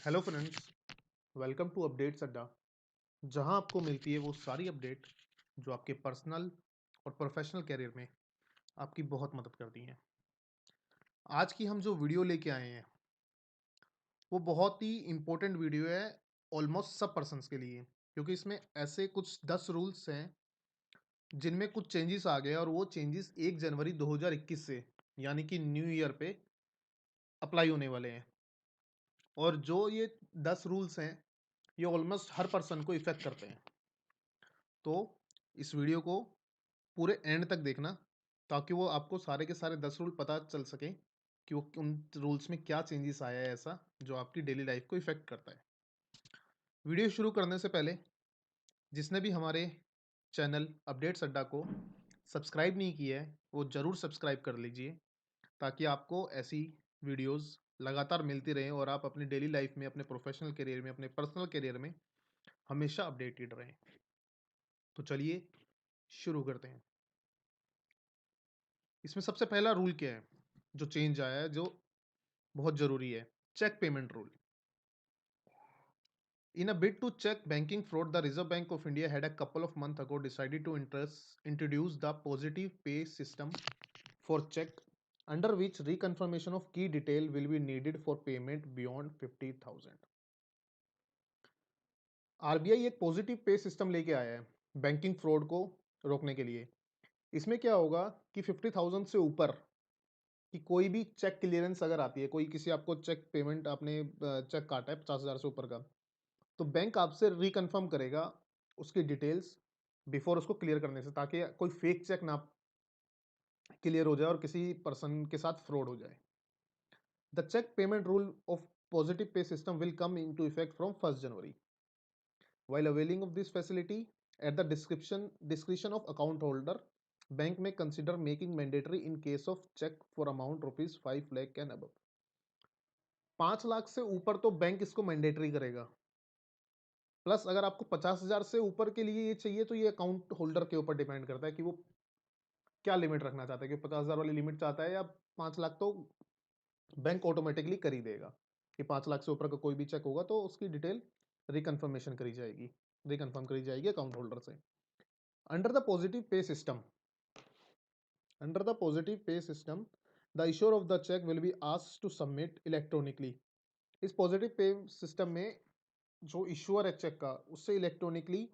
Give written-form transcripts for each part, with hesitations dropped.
Hello friends, welcome to updates Adda, जहां आपको मिलती है वो सारी अपडेट जो आपके पर्सनल और प्रोफेशनल करियर में आपकी बहुत मदद करती हैं। आज की हम जो वीडियो लेके आए हैं वो बहुत ही इम्पोर्टेंट वीडियो है, ऑलमोस्ट सब पर्सन्स के लिए, क्योंकि इसमें ऐसे कुछ 10 रूल्स हैं जिनमें कुछ चेंजेस आ गए और वो चेंजेस 1 जनवरी 2021 से यानी कि न्यू ईयर पे अप्लाई होने वाले हैं। और जो ये 10 रूल्स हैं ये ऑलमोस्ट हर पर्सन को इफेक्ट करते हैं। तो इस वीडियो को पूरे एंड तक देखना ताकि वो आपको सारे के सारे 10 रूल पता चल सके कि वो उन रूल्स में क्या चेंजेस आया है ऐसा जो आपकी डेली लाइफ को इफेक्ट करता है। वीडियो शुरू करने से पहले जिसने भी हमारे चैनल अपडेट्स अड्डा को सब्सक्राइब नहीं किया है वो ज़रूर सब्सक्राइब कर लीजिए ताकि आपको ऐसी वीडियोस लगातार मिलती रहें और आप अपनी डेली लाइफ में, अपने प्रोफेशनल करियर में, अपने पर्सनल करियर में हमेशा अपडेटेड रहें। तो चलिए शुरू करते हैं। इसमें सबसे पहला रूल क्या है जो चेंज आया है, जो बहुत जरूरी है? Check payment rule. In a bid to check banking fraud, the Reserve Bank of India had a couple of months ago decided to introduce the positive pay system for check, under which reconfirmation of key detail will be needed for payment beyond 50,000. RBI एक positive pay system लेके आया है banking fraud को रोकने के लिए। इसमें क्या होगा कि 50,000 से ऊपर कि कोई भी चेक क्लियरेंस अगर आती है, कोई किसी आपको चेक पेमेंट, आपने चेक काटा है 50,000 से ऊपर का, तो बैंक आपसे रिकन्फर्म करेगा उसकी डिटेल्स बिफोर उसको क्लियर करने से, ताकि कोई फेक चेक ना क्लियर हो जाए और किसी पर्सन के साथ फ्रॉड हो जाए। The cheque payment rule of positive pay system will come into effect from 1 January. While availing of this facility at the discretion of account holder, bank may consider making mandatory in case of check for amount rupees 5 lakh and above। 5 lakh से ऊपर तो bank इसको mandatory करेगा। Plus अगर आपको 50,000 से ऊपर के लिए ये चाहिए तो ये अकाउंट होल्डर के ऊपर डिपेंड करता है कि वो क्या लिमिट रखना चाहता है, कि 50,000 वाली लिमिट चाहता है या 5 लाख। तो बैंक ऑटोमेटिकली कर ही देगा कि 5 लाख से ऊपर का कोई भी चेक होगा तो उसकी डिटेल रिकन्फर्मेशन करी जाएगी, रिकन्फर्म करी जाएगी अकाउंट होल्डर से। Under the positive pay system, under the positive pay system the issuer of the cheque will be asked to submit electronically. इस पॉजिटिव पे सिस्टम में जो इश्यूअर है चेक का, उससे इलेक्ट्रॉनिकली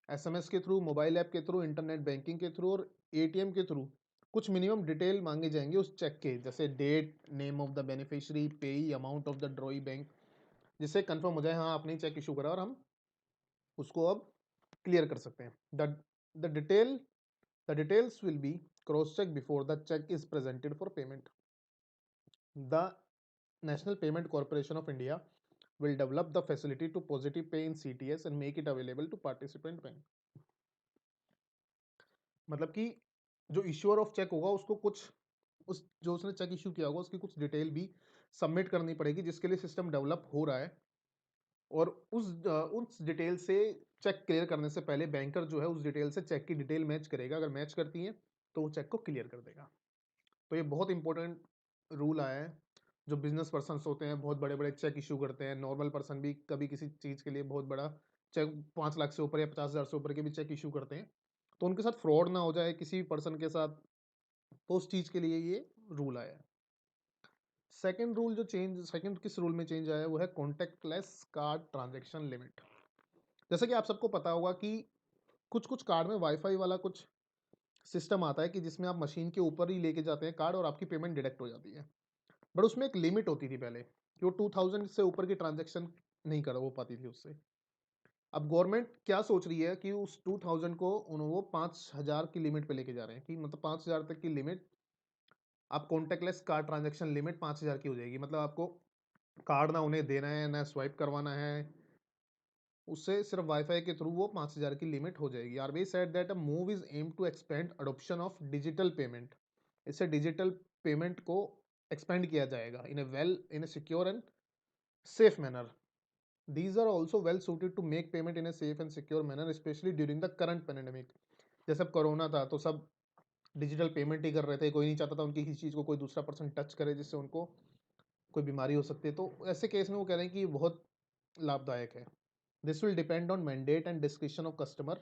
एसएमएस के थ्रू, मोबाइल ऐप के through, internet banking के through और एटीएम के थ्रू कुछ मिनिमम डिटेल मांगे जाएंगे उस चेक के, जैसे date, name of the beneficiary, पेई, अमाउंट ऑफ द ड्रॉई बैंक, जिससे कंफर्म हो जाए हाँ आपने चेक इशू करा और हम उसको अब क्लियर कर सकते हैं। The detail the details will be cross check before the cheque is presented for payment. The National Payment Corporation of India will develop the facility to positive pay in CTS and make it available to participant bank। मतलब कि जो issuer of check होगा उसको कुछ, उस जो उसने check issue किया होगा उसकी कुछ डिटेल भी सबमिट करनी पड़ेगी, जिसके लिए सिस्टम डेवलप हो रहा है। और उस डिटेल से चेक क्लियर करने से पहले बैंकर जो है उस डिटेल से चेक की डिटेल मैच करेगा। अगर मैच करती है तो वो चेक को क्लियर कर देगा। तो ये बहुत इंपॉर्टेंट रूल आया है। जो बिजनेस पर्सन होते हैं बहुत बड़े बड़े चेक इशू करते हैं, नॉर्मल पर्सन भी कभी किसी चीज़ के लिए बहुत बड़ा चेक 5 लाख से ऊपर या 50,000 से ऊपर के भी चेक इशू करते हैं, तो उनके साथ फ्रॉड ना हो जाए किसी भी पर्सन के साथ, तो उस चीज़ के लिए ये रूल आया है। सेकंड किस रूल में चेंज आया है वो है कॉन्टेक्टलेस कार्ड ट्रांजेक्शन लिमिट। जैसे कि आप सबको पता होगा कि कुछ कुछ कार्ड में वाईफाई वाला कुछ सिस्टम आता है कि जिसमें आप मशीन के ऊपर ही लेके जाते हैं कार्ड और आपकी पेमेंट डिडक्ट हो जाती है। बट उसमें एक लिमिट होती थी पहले कि वो 2000 से ऊपर की ट्रांजेक्शन नहीं कर हो पाती थी उससे। अब गवर्नमेंट क्या सोच रही है कि उस 2000 को वो 5,000 की लिमिट पे लेके जा रहे हैं, कि मतलब 5,000 तक की लिमिट, आप कॉन्टेक्टलेस कार्ड ट्रांजेक्शन लिमिट 5,000 की हो जाएगी। मतलब आपको कार्ड ना उन्हें देना है ना स्वाइप करवाना है, उससे सिर्फ वाईफाई के थ्रू वो 5,000 की लिमिट हो जाएगी। RBI said that a move is aim to expand adoption of digital payment. इससे डिजिटल पेमेंट को एक्सपेंड किया जाएगा in a secure and safe manner। These are also well suited to make payment in a safe and secure manner, especially during the current pandemic। जैसे अब corona था तो सब digital payment ही कर रहे थे, कोई नहीं चाहता था उनकी किसी चीज़ को कोई दूसरा पर्सन टच करे जिससे उनको कोई बीमारी हो सकती है। तो ऐसे केस में वो कह रहे हैं कि बहुत लाभदायक है। This will depend on mandate and description of customer,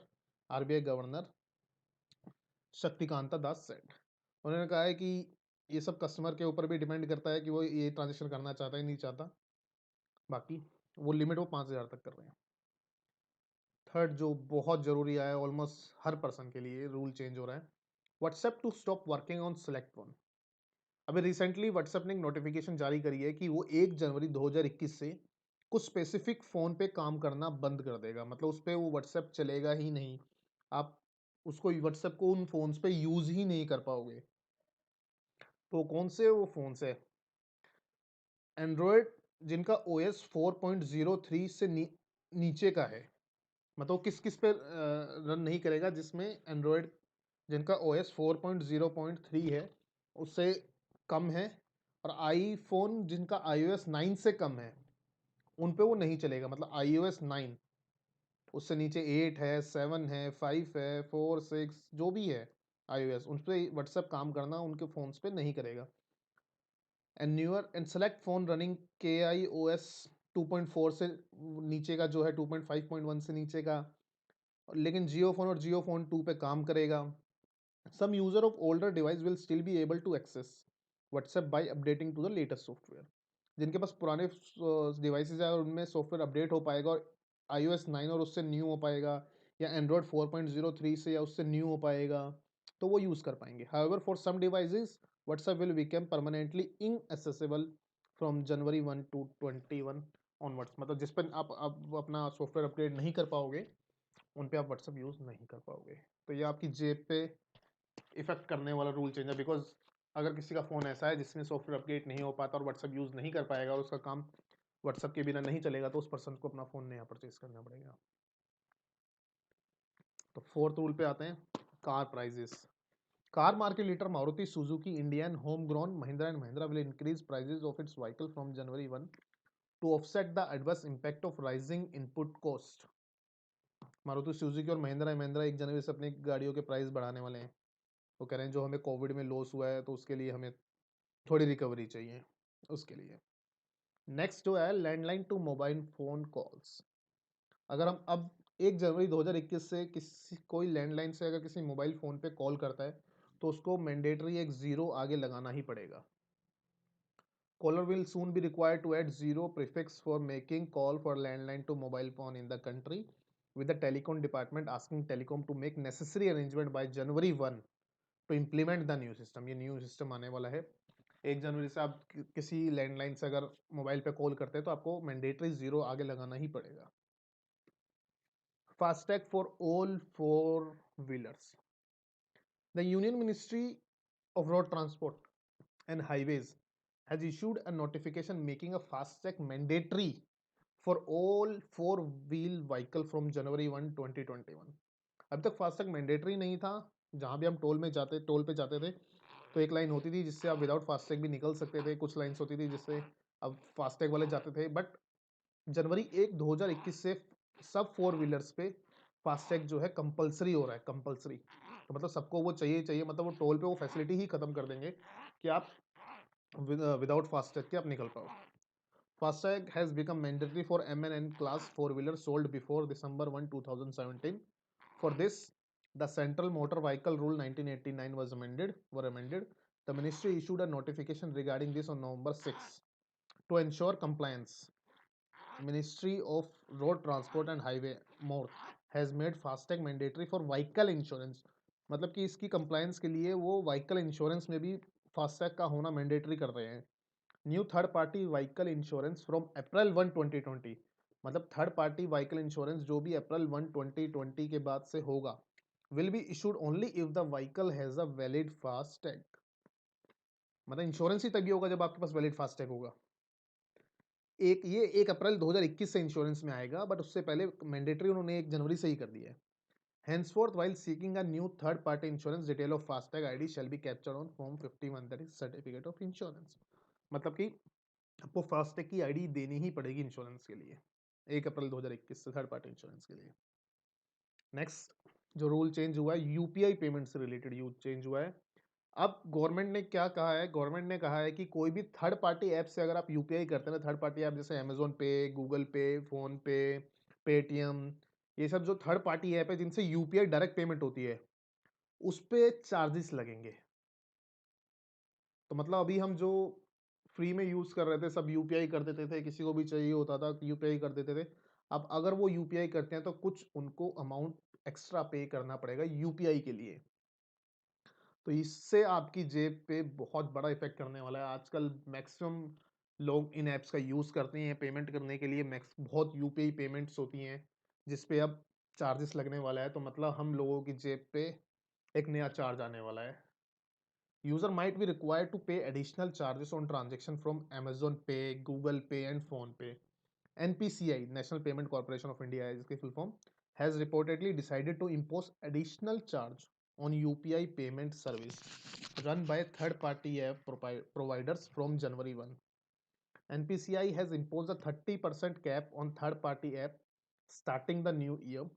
RBI governor Shaktikanta Das said. उन्होंने कहा है कि ये सब कस्टमर के ऊपर भी डिपेंड करता है कि वो ये ट्रांजेक्शन करना चाहता है नहीं चाहता। बाकी वो लिमिट वो 5,000 तक कर रहे हैं। थर्ड जो बहुत जरूरी है, ऑलमोस्ट हर पर्सन के लिए रूल चेंज हो रहा है, WhatsApp to stop working on select phone. अभी रिसेंटली व्हाट्सएप ने एक नोटिफिकेशन जारी करी है कि वो 1 जनवरी 2021 से कुछ स्पेसिफिक फ़ोन पे काम करना बंद कर देगा। मतलब उस पे वो व्हाट्सएप चलेगा ही नहीं। आप उसको व्हाट्सएप को उन फ़ोन्स पे यूज़ ही नहीं कर पाओगे। तो कौन से वो फ़ोन्स है? एंड्रॉयड जिनका ओएस 4.03 से नीचे का है। मतलब वो किस-किस पे रन नहीं करेगा, जिसमें एंड्रॉयड जिनका ओएस 4.0.3 है, उससे कम है, और आईफ़ोन जिनका आईओएस 9 से कम है, उन पे वो नहीं चलेगा। मतलब आईओएस 9, उससे नीचे 8 है, 7 है, 5 है, 4, 6 जो भी है आईओएस, उन पे व्हाट्सएप काम करना उनके फ़ोन्स पे नहीं करेगा। And newer and select phone running KaiOS 2.4 से नीचे का जो है, 2.5.1 से नीचे का, लेकिन जियो फोन और जियो फोन 2 पे काम करेगा। Some user of older device will still be able to access WhatsApp by updating to the latest software. जिनके पास पुराने डिवाइसेज है और उनमें सॉफ्टवेयर अपडेट हो पाएगा और iOS 9 और उससे न्यू हो पाएगा, या एंड्रॉयड 4.03 से या उससे न्यू हो पाएगा, तो वो यूज़ कर पाएंगे। However for some devices WhatsApp will become permanently inaccessible from January 1 to 21 onwards. मतलब जिस पर आप अपना सॉफ्टवेयर अपडेट नहीं कर पाओगे, उन पे आप व्हाट्सएप यूज़ नहीं कर पाओगे। तो ये आपकी जेब पे इफेक्ट करने वाला रूल चेंज है, बिकॉज अगर किसी का फ़ोन ऐसा है जिसमें सॉफ्टवेयर अपडेट नहीं हो पाता और व्हाट्सएप यूज़ नहीं कर पाएगा और उसका काम व्हाट्सएप के बिना नहीं चलेगा, तो उस पर्सन को अपना फ़ोन नया परचेज करना पड़ेगा। तो फोर्थ रूल पे आते हैं, car prices. Car market leader Maruti Suzuki India and home grown Mahindra and Mahindra will increase prices of its vehicle from January 1 to offset the adverse impact of rising input cost. Maruti Suzuki और महिंद्रा महिंद्रा 1 जनवरी से अपनी गाड़ियों के price बढ़ाने वाले हैं। वो कह रहे हैं जो हमें कोविड में लॉस हुआ है, तो उसके लिए हमें थोड़ी रिकवरी चाहिए उसके लिए। नेक्स्ट जो है, landline to mobile phone calls. अगर हम अब 1 जनवरी 2021 से किसी कोई लैंडलाइन से अगर किसी मोबाइल फ़ोन पे कॉल करता है, तो उसको मैंडेटरी एक ज़ीरो आगे लगाना ही पड़ेगा। Caller will soon be required to add zero prefix for making call for landline to mobile phone in the country, with the telecom department asking telecom to make necessary arrangement by January 1 to implement the new system। ये new system आने वाला है 1 जनवरी से। आप किसी landline से अगर mobile पे कॉल करते हैं, तो आपको मैंडेटरी ज़ीरो आगे लगाना ही पड़ेगा। FASTag for all four wheelers. The union ministry of road transport and highways has issued a notification making a FASTag mandatory for all four-wheel vehicle from January 1, 2021। अभी तक फास्टैग मैंडेटरी नहीं था। जहाँ भी हम टोल पे जाते थे, तो एक लाइन होती थी जिससे आप विदाउट फास्टैग भी निकल सकते थे, कुछ लाइन्स होती थी जिससे अब फास्टैग वाले जाते थे। बट जनवरी 1 2021 से सब फोर व्हीलर्स पे फास्टैग जो है कंपलसरी हो रहा है, कंपलसरी। तो मतलब सबको वो चाहिए चाहिए, मतलब वो टोल पे वो फैसिलिटी ही खत्म कर देंगे कि आप without FASTag के आप निकल पाओ। FASTag has become mandatory for MN class four wheelers sold before December 1, 2017। For this, the Central Motor Vehicle Rule 1989 were amended. The ministry issued a notification regarding this on November 6 to ensure compliance. Ministry of Road Transport and Highway more has made FASTag mandatory for vehicle insurance। मतलब कि इसकी compliance के लिए वो vehicle insurance में भी FASTag का होना मैंडेटरी कर रहे हैं। New third party vehicle insurance from April 1 2020। मतलब थर्ड पार्टी व्हीकल इंश्योरेंस जो भी अप्रैल 1 2020 के बाद से होगा, will be issued only if the vehicle has a valid FASTag. मतलब इंश्योरेंस ही तभी होगा जब आपके पास वैलिड फास्टैग होगा। ये 1 अप्रैल 2021 से इंश्योरेंस में आएगा, बट उससे पहले मैंडेटरी उन्होंने 1 जनवरी से ही कर दिया है। Henceforth, while seeking a new third-party insurance, detail of FASTag ID shall be captured on Form 51, that is Certificate of Insurance। मतलब कि आपको फास्टैग की आईडी देनी ही पड़ेगी इंश्योरेंस के लिए 1 अप्रैल 2021 से थर्ड पार्टी इंश्योरेंस के लिए। नेक्स्ट जो रूल चेंज हुआ है, यूपीआई पेमेंट से रिलेटेड यूज चेंज हुआ है। अब गवर्नमेंट ने क्या कहा है, गवर्नमेंट ने कहा है कि कोई भी थर्ड पार्टी ऐप से अगर आप यूपीआई करते हैं ना, थर्ड पार्टी ऐप जैसे अमेजोन पे, गूगल पे, फोन पे, पेटीएम, ये सब जो थर्ड पार्टी ऐप है जिनसे यूपीआई डायरेक्ट पेमेंट होती है, उस पे चार्जेस लगेंगे। तो मतलब अभी हम जो फ्री में यूज कर रहे थे, सब यूपीआई कर देते थे, किसी को भी चाहिए होता था यूपीआई कर देते थे। अब अगर वो यूपीआई करते हैं तो कुछ उनको अमाउंट एक्स्ट्रा पे करना पड़ेगा यूपीआई के लिए। तो इससे आपकी जेब पे बहुत बड़ा इफेक्ट करने वाला है। आजकल मैक्सिमम लोग इन ऐप्स का यूज करते हैं पेमेंट करने के लिए। मैक्स बहुत यूपीआई पेमेंट्स होती हैं जिस पे अब चार्जेस लगने वाला है। तो मतलब हम लोगों की जेब पे एक नया चार्ज आने वाला है। User might be required to pay additional charges on transaction from Amazon Pay, Google Pay and Phone Pay. NPCI, National Payment Corporation of India है इसकी full form, has reportedly decided to impose additional charge on UPI payment service run by third-party app providers from January 1. NPCI has imposed a 30% cap on third-party app starting the new year.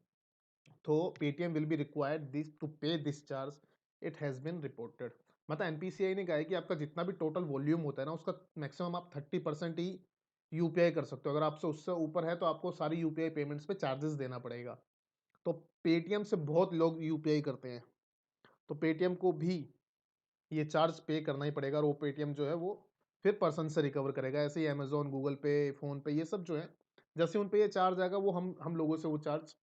तो Paytm will be required this to pay this charge, it has been reported. मतलब NPCI ने कहा है कि आपका जितना भी total volume होता है ना, उसका मैक्सिमम आप 30% ही यूपीआई कर सकते हो। अगर आपसे उससे ऊपर है तो आपको सारी यूपीआई पेमेंट्स पे चार्जेस देना पड़ेगा। तो पेटीएम से बहुत लोग यूपीआई करते हैं, तो पेटीएम को भी ये चार्ज पे करना ही पड़ेगा। और वो पेटीएम जो है वो फिर पर्सन से रिकवर करेगा। ऐसे ही अमेजोन, गूगल पे, फोन पे, ये सब जो है जैसे उन पे ये चार्ज आएगा वो हम लोगों से वो चार्ज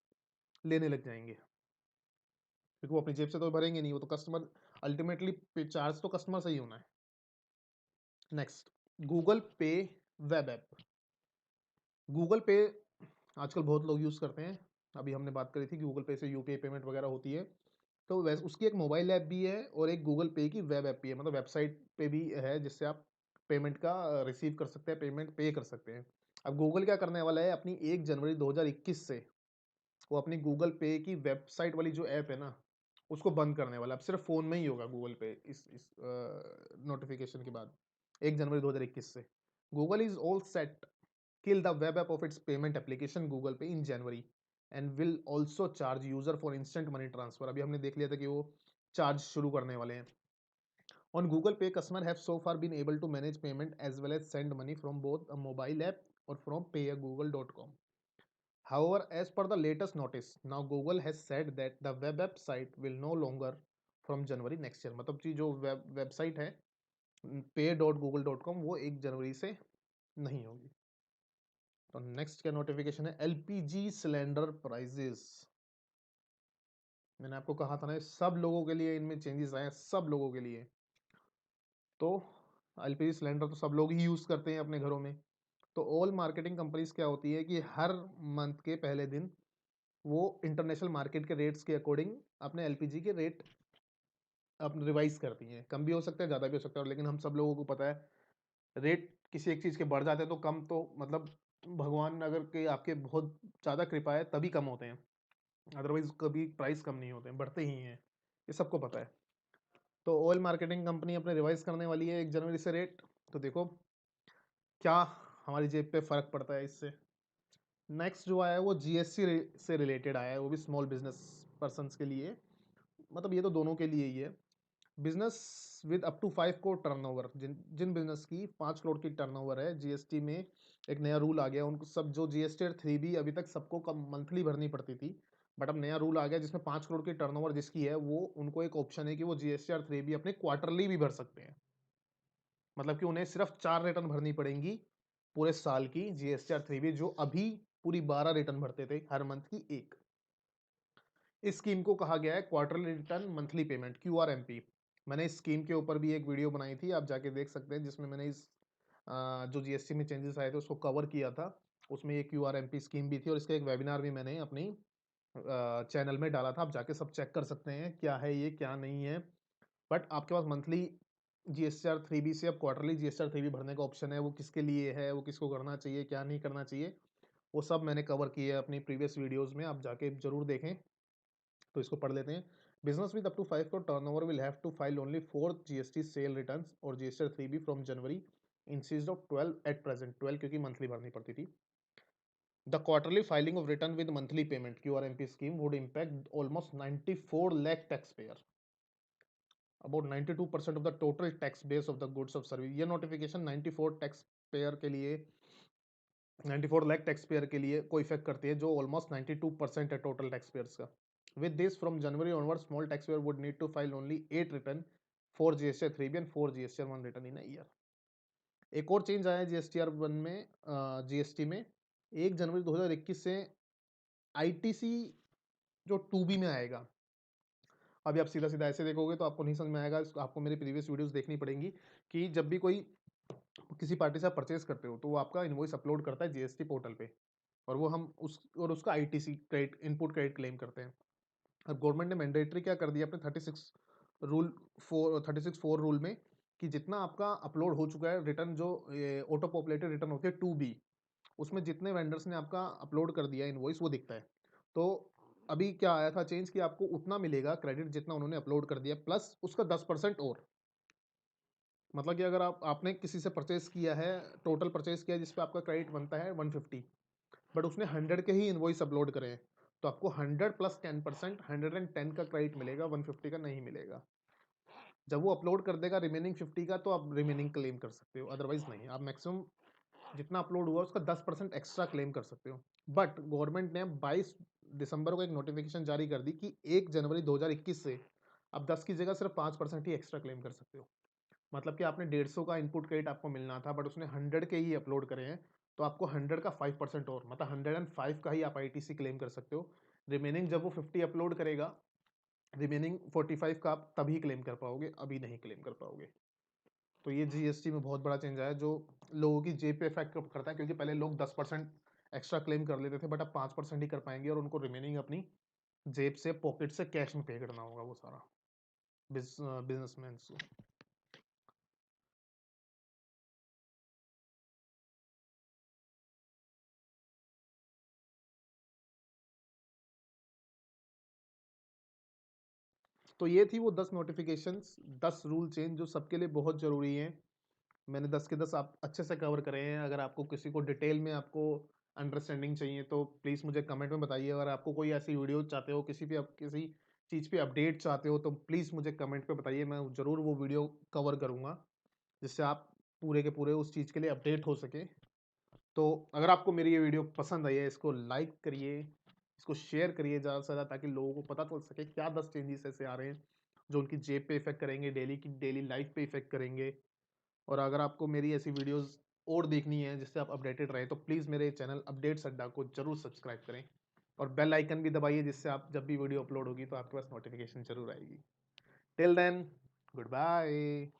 लेने लग जाएंगे, क्योंकि वो अपनी जेब से तो भरेंगे नहीं, वो तो कस्टमर अल्टीमेटली चार्ज तो कस्टमर से ही होना है। नेक्स्ट, गूगल पे वेब ऐप। गूगल पे आजकल बहुत लोग यूज करते हैं। अभी हमने बात करी थी कि गूगल पे से यूपीआई पेमेंट वगैरह होती है। तो वैसे उसकी एक मोबाइल ऐप भी है और एक गूगल पे की वेब ऐप भी है, मतलब वेबसाइट पे भी है जिससे आप पेमेंट का रिसीव कर सकते हैं, पेमेंट पे कर सकते हैं। अब गूगल क्या करने वाला है, अपनी 1 जनवरी 2021 से वो अपनी गूगल पे की वेबसाइट वाली जो ऐप है ना, उसको बंद करने वाला है। अब सिर्फ फोन में ही होगा गूगल पे इस नोटिफिकेशन के बाद 1 जनवरी 2021 से। Google is all set kill the web app of its payment application Google Pay in January and will also charge user for instant money transfer. अभी हमने देख लिया था कि वो चार्ज शुरू करने वाले हैं। On Google Pay customer have so far been able to manage payment as well as send money from both a mobile app और from payagoogle.com. However, as per the latest notice, now Google has said that the web app site will no longer from January next year. मतलब कि जो website है pay.google.com वो 1 जनवरी से नहीं होगी। तो नेक्स्ट क्या नोटिफिकेशन है, एलपीजी सिलेंडर प्राइजेस। मैंने आपको कहा था ना, सब लोगों के लिए इनमें चेंजेस आए हैं, सब लोगों के लिए। तो एलपीजी सिलेंडर तो सब लोग ही यूज करते हैं अपने घरों में। तो ऑल मार्केटिंग कंपनीज क्या होती है कि हर मंथ के पहले दिन वो इंटरनेशनल मार्केट के रेट्स के अकॉर्डिंग अपने एलपीजी के रेट अपने रिवाइज करती हैं। कम भी हो सकता है, ज़्यादा भी हो सकता है, लेकिन हम सब लोगों को पता है रेट किसी एक चीज़ के बढ़ जाते हैं तो कम तो मतलब भगवान अगर के आपके बहुत ज़्यादा कृपा है तभी कम होते हैं, अदरवाइज कभी प्राइस कम नहीं होते हैं, बढ़ते ही हैं, ये सबको पता है। तो ऑयल मार्केटिंग कंपनी अपने रिवाइज करने वाली है 1 जनवरी से रेट। तो देखो क्या हमारी जेब पे फर्क पड़ता है इससे। नेक्स्ट जो आया है वो जीएसटी से रिलेटेड आया है, वो भी स्मॉल बिजनेस पर्सनस के लिए। मतलब ये तो दोनों के लिए ही है। Business with up to 5 crore turnover, जिन जिन बिजनेस की 5 करोड़ की टर्नओवर है, जीएसटी में एक नया रूल आ गया। उनको सब जो जीएसटी 3B अभी तक सबको कम मंथली भरनी पड़ती थी, बट अब नया रूल आ गया जिसमें 5 करोड़ की टर्नओवर जिसकी है वो उनको एक ऑप्शन है कि वो जीएसटी 3B अपने क्वार्टरली भी भर सकते हैं। मतलब कि उन्हें सिर्फ 4 रिटर्न भरनी पड़ेंगी पूरे साल की जीएसटी 3B, जो अभी पूरी 12 रिटर्न भरते थे हर मंथ की एक। इस स्कीम को कहा गया है quarterly return monthly payment, QRMP। मैंने इस स्कीम के ऊपर भी एक वीडियो बनाई थी, आप जाके देख सकते हैं, जिसमें मैंने इस जो जीएसटी में चेंजेस आए थे उसको कवर किया था। उसमें ये QRMP स्कीम भी थी और इसका एक वेबिनार भी मैंने अपनी चैनल में डाला था। आप जाके सब चेक कर सकते हैं क्या है ये क्या नहीं है। बट आपके पास मंथली GST 3B से अब क्वार्टरली GST 3B भरने का ऑप्शन है। वो किसके लिए है, वो किसको करना चाहिए, क्या नहीं करना चाहिए, वो सब मैंने कवर किया है अपनी प्रीवियस वीडियोस में, आप जाके जरूर देखें। तो इसको पढ़ लेते हैं। Business with up to 5 crore turnover will have to file only 4 GST sale returns और GST 3B from January instead of 12 at present, 12 क्योंकि मंथली भरनी पड़ती थी। The quarterly filing of return with monthly payment QRMP scheme would impact almost 94 lakh tax payer. About 92% of the total tax base of the goods of service. ये notification 94 tax pair के लिए 94 lakh tax pair के लिए को effect करती है, जो almost 92% है टोटल टैक्स पेयर्स का। With this from January onward small tax payer would need to file only 8 return, 4 GSTR 3B and 4 GSTR 1 return in a year. एक और चेंज आया है जीएसटीआर 1 में, जीएसटी में 1 जनवरी 2021 से आईटीसी जो 2B में आएगा। अभी आप सीधा सीधा ऐसे देखोगे तो आपको नहीं समझ में आएगा, आपको मेरी प्रीवियस वीडियोस देखनी पड़ेंगी कि जब भी कोई किसी पार्टी से आप परचेज करते हो तो वो आपका इनवॉइस अपलोड करता है जीएसटी पोर्टल पे, और वो हम उसका ITC credit input credit claim करते हैं। अब गवर्नमेंट ने मैंडेटरी क्या कर दिया अपने 36(4) रूल में, कि जितना आपका अपलोड हो चुका है रिटर्न, जो ऑटो पॉपुलेटेड रिटर्न होती है 2B, उसमें जितने वेंडर्स ने आपका अपलोड कर दिया इनवॉइस वो दिखता है। तो अभी क्या आया था चेंज, कि आपको उतना मिलेगा क्रेडिट जितना उन्होंने अपलोड कर दिया, प्लस उसका 10% और। मतलब कि अगर आपने किसी से परचेज किया है, टोटल परचेज किया है जिस पे आपका क्रेडिट बनता है 150, बट उसने 100 के ही इनवॉइस अपलोड करे हैं, तो आपको 100 प्लस 10%, 110 का क्रेडिट मिलेगा, 150 का नहीं मिलेगा। जब वो अपलोड कर देगा रिमेनिंग 50 का, तो आप रिमेनिंग क्लेम कर सकते हो, अदरवाइज नहीं। आप मैक्सिमम जितना अपलोड हुआ उसका 10% एक्स्ट्रा क्लेम कर सकते हो। बट गवर्नमेंट ने 22 दिसंबर को एक नोटिफिकेशन जारी कर दी कि 1 जनवरी 2021 से अब 10 की जगह सिर्फ 5% ही एक्स्ट्रा क्लेम कर सकते हो। मतलब कि आपने 150 का इनपुट क्रेडिट आपको मिलना था, बट उसने 100 के ही अपलोड करे हैं, तो आपको 100 का 5% और, मतलब 105 का ही आप आईटीसी क्लेम कर सकते हो। रिमेनिंग जब वो 50 अपलोड करेगा, रिमेनिंग 45 का आप तभी क्लेम कर पाओगे, अभी नहीं क्लेम कर पाओगे। तो ये जीएसटी में बहुत बड़ा चेंज आया, जो लोगों की जेब पे इफेक्ट करता है, क्योंकि पहले लोग 10% एक्स्ट्रा क्लेम कर लेते थे, बट अब 5% ही कर पाएंगे, और उनको रिमेनिंग अपनी जेब से, पॉकेट से कैश में पे करना होगा वो सारा, बिजनेसमैन को। तो ये थी वो 10 नोटिफिकेशंस, 10 रूल चेंज जो सबके लिए बहुत ज़रूरी हैं। मैंने 10 के 10 आप अच्छे से कवर करे हैं। अगर आपको किसी को डिटेल में आपको अंडरस्टैंडिंग चाहिए तो प्लीज़ मुझे कमेंट में बताइए। अगर आपको कोई ऐसी वीडियो चाहते हो, किसी भी किसी चीज़ पे अपडेट चाहते हो, तो प्लीज़ मुझे कमेंट पे बताइए, मैं ज़रूर वो वीडियो कवर करूँगा, जिससे आप पूरे के पूरे उस चीज़ के लिए अपडेट हो सके। तो अगर आपको मेरी ये वीडियो पसंद आई है, इसको लाइक करिए, इसको शेयर करिए ज़्यादा से ज़्यादा, ताकि लोगों को पता चल सके क्या 10 चेंजेस ऐसे आ रहे हैं जो उनकी जेब पे इफेक्ट करेंगे, डेली की डेली लाइफ पे इफेक्ट करेंगे। और अगर आपको मेरी ऐसी वीडियोस और देखनी है जिससे आप अपडेटेड रहें, तो प्लीज़ मेरे चैनल अपडेट्स अड्डा को जरूर सब्सक्राइब करें, और बेल आइकन भी दबाइए, जिससे आप जब भी वीडियो अपलोड होगी तो आपके पास नोटिफिकेशन जरूर आएगी। Till then, good bye.